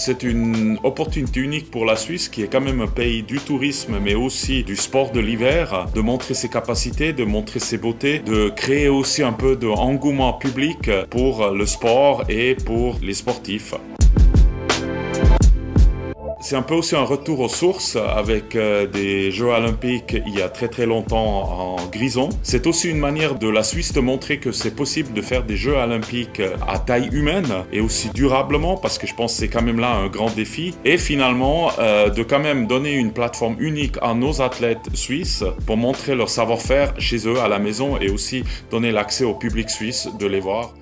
C'est une opportunité unique pour la Suisse, qui est quand même un pays du tourisme, mais aussi du sport de l'hiver, de montrer ses capacités, de montrer ses beautés, de créer aussi un peu d'engouement public pour le sport et pour les sportifs. C'est un peu aussi un retour aux sources avec des Jeux olympiques il y a très longtemps en Grison. C'est aussi une manière de la Suisse de montrer que c'est possible de faire des Jeux olympiques à taille humaine et aussi durablement, parce que je pense que c'est quand même là un grand défi. Et finalement, de quand même donner une plateforme unique à nos athlètes suisses pour montrer leur savoir-faire chez eux à la maison et aussi donner l'accès au public suisse de les voir.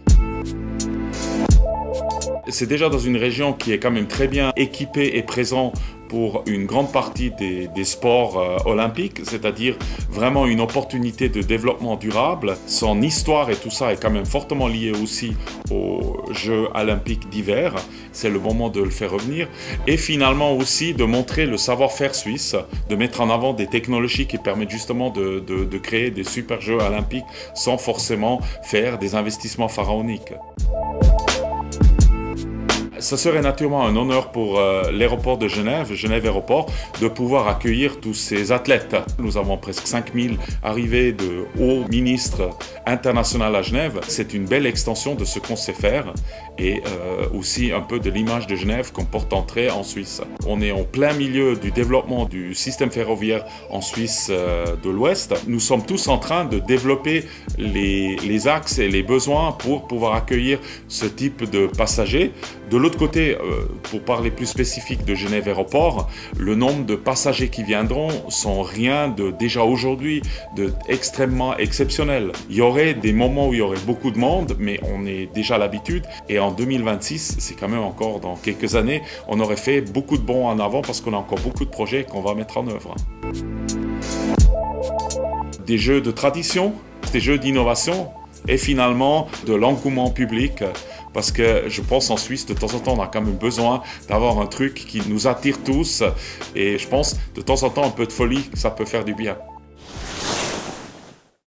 C'est déjà dans une région qui est quand même très bien équipée et présent pour une grande partie des sports olympiques, c'est-à-dire vraiment une opportunité de développement durable. Son histoire et tout ça est quand même fortement lié aussi aux Jeux olympiques d'hiver. C'est le moment de le faire revenir. Et finalement aussi de montrer le savoir-faire suisse, de mettre en avant des technologies qui permettent justement de créer des super Jeux olympiques sans forcément faire des investissements pharaoniques. Ce serait naturellement un honneur pour l'aéroport de Genève, Genève Aéroport, de pouvoir accueillir tous ces athlètes. Nous avons presque 5000 arrivées de hauts ministres internationaux à Genève. C'est une belle extension de ce qu'on sait faire et aussi un peu de l'image de Genève qu'on porte entrée en Suisse. On est en plein milieu du développement du système ferroviaire en Suisse de l'Ouest. Nous sommes tous en train de développer les axes et les besoins pour pouvoir accueillir ce type de passagers. De l'autre côté, pour parler plus spécifique de Genève Aéroport, le nombre de passagers qui viendront sont rien de déjà aujourd'hui extrêmement exceptionnel. Il y aurait des moments où il y aurait beaucoup de monde, mais on est déjà à l'habitude. Et en 2026, c'est quand même encore dans quelques années, on aurait fait beaucoup de bons en avant parce qu'on a encore beaucoup de projets qu'on va mettre en œuvre. Des jeux de tradition, des jeux d'innovation et finalement de l'engouement public. Parce que je pense en Suisse, de temps en temps, on a quand même besoin d'avoir un truc qui nous attire tous. Et je pense, de temps en temps, un peu de folie, ça peut faire du bien.